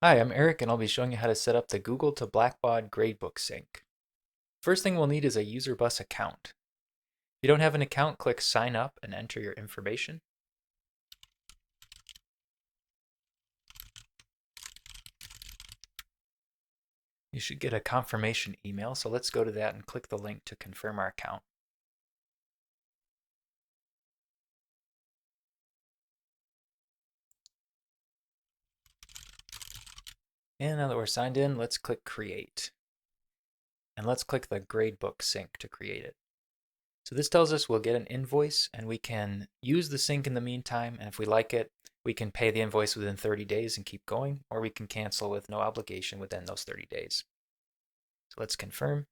Hi, I'm Eric and I'll be showing you how to set up the Google to Blackbaud gradebook sync. First thing we'll need is a Userbus account. If you don't have an account, click sign up and enter your information. You should get a confirmation email, so let's go to that and click the link to confirm our account. And now that we're signed in, let's click create. And let's click the gradebook sync to create it. So this tells us we'll get an invoice and we can use the sync in the meantime, and if we like it, we can pay the invoice within 30 days and keep going, or we can cancel with no obligation within those 30 days. So let's confirm,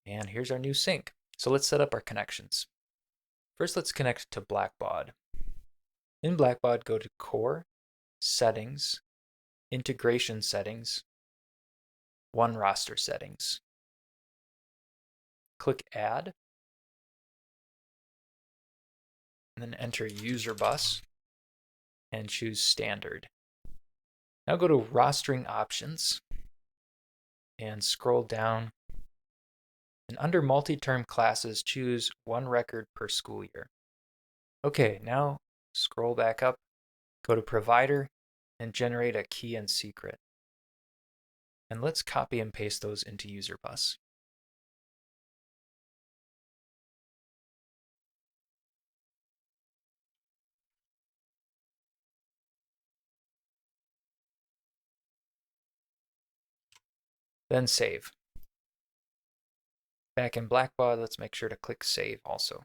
and here's our new sync. So let's set up our connections. First, let's connect to Blackbaud. In Blackbaud, go to Core, Settings, Integration Settings, One Roster Settings. Click Add, and then enter Userbus, and choose Standard. Now go to Rostering Options, and scroll down, and under Multi-Term Classes, choose 1 record per school year. Okay, now scroll back up, go to Provider, and generate a key and secret. And let's copy and paste those into Userbus. Then save. Back in Blackbaud, let's make sure to click save also.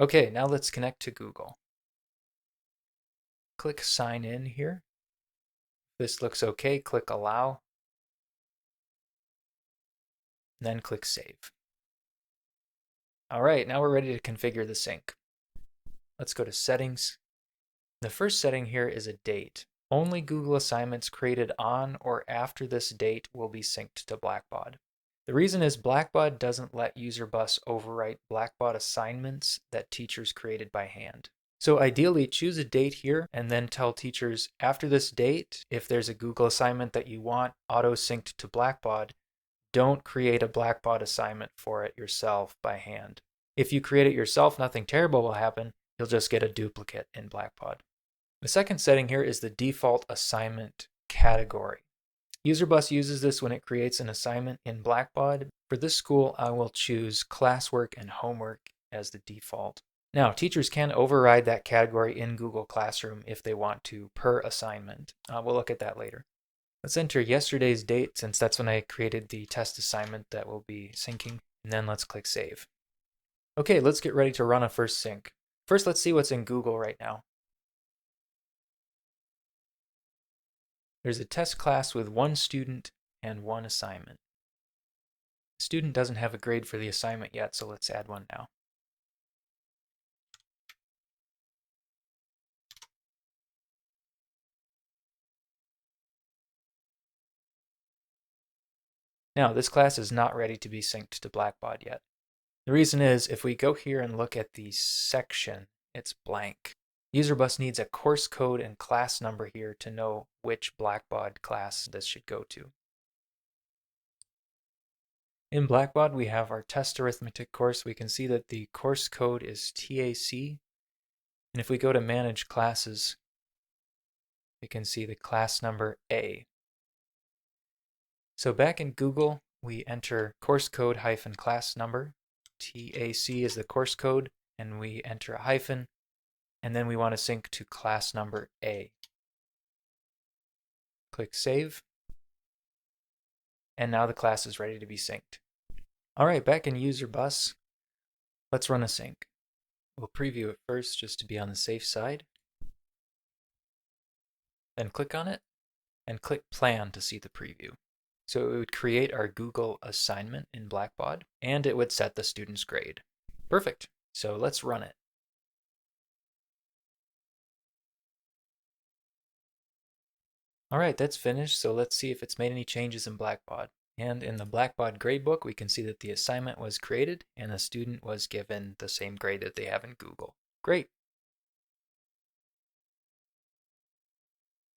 Okay, now let's connect to Google. Click sign in here. If this looks okay, click allow. Then click save. All right, now we're ready to configure the sync. Let's go to settings. The first setting here is a date. Only Google assignments created on or after this date will be synced to Blackbaud. The reason is Blackbaud doesn't let Userbus overwrite Blackbaud assignments that teachers created by hand. So ideally, choose a date here and then tell teachers after this date, if there's a Google assignment that you want auto-synced to Blackbaud, don't create a Blackbaud assignment for it yourself by hand. If you create it yourself, nothing terrible will happen. You'll just get a duplicate in Blackbaud. The second setting here is the default assignment category. Userbus uses this when it creates an assignment in Blackbaud. For this school, I will choose classwork and homework as the default. Now, teachers can override that category in Google Classroom if they want to per assignment. We'll look at that later. Let's enter yesterday's date since that's when I created the test assignment that will be syncing, and then let's click save. Okay, let's get ready to run a first sync. First, let's see what's in Google right now. There's a test class with 1 student and 1 assignment. The student doesn't have a grade for the assignment yet, so let's add one now. Now, this class is not ready to be synced to Blackbaud yet. The reason is, if we go here and look at the section, it's blank. Userbus needs a course code and class number here to know which Blackbaud class this should go to. In Blackbaud, we have our test arithmetic course. We can see that the course code is TAC. And if we go to manage classes, we can see the class number A. So back in Google, we enter course code hyphen class number. TAC is the course code, and we enter a hyphen, and then we want to sync to class number A. Click save, and now the class is ready to be synced. All right, back in Userbus, let's run a sync. We'll preview it first just to be on the safe side. Then click on it, and click plan to see the preview. So it would create our Google assignment in Blackbaud, and it would set the student's grade. Perfect. So let's run it. All right, that's finished. So let's see if it's made any changes in Blackbaud. And in the Blackbaud gradebook, we can see that the assignment was created and the student was given the same grade that they have in Google. Great.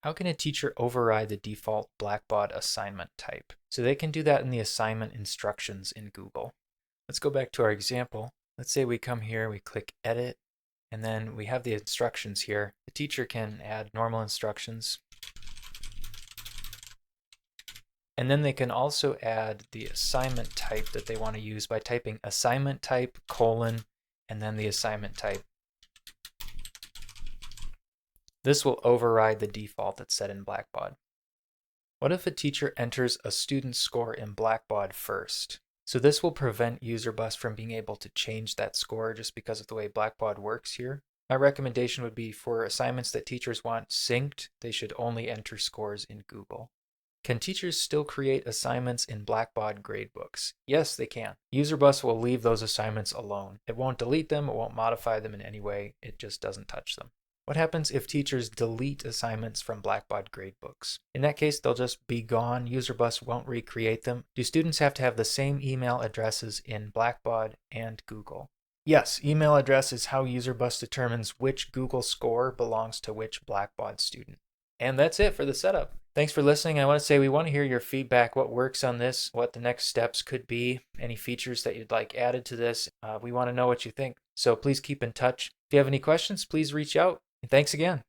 How can a teacher override the default Blackbaud assignment type? So they can do that in the assignment instructions in Google. Let's go back to our example. Let's say we come here, we click edit, and then we have the instructions here. The teacher can add normal instructions. And then they can also add the assignment type that they want to use by typing assignment type, colon, and then the assignment type. This will override the default that's set in Blackbaud. What if a teacher enters a student's score in Blackbaud first? So this will prevent Userbus from being able to change that score just because of the way Blackbaud works here. My recommendation would be for assignments that teachers want synced, they should only enter scores in Google. Can teachers still create assignments in Blackbaud gradebooks? Yes, they can. Userbus will leave those assignments alone. It won't delete them, it won't modify them in any way, it just doesn't touch them. What happens if teachers delete assignments from Blackbaud gradebooks? In that case, they'll just be gone. Userbus won't recreate them. Do students have to have the same email addresses in Blackbaud and Google? Yes, email address is how Userbus determines which Google score belongs to which Blackbaud student. And that's it for the setup. Thanks for listening. I want to say we want to hear your feedback, what works on this, what the next steps could be, any features that you'd like added to this. We want to know what you think. So please keep in touch. If you have any questions, please reach out. And thanks again.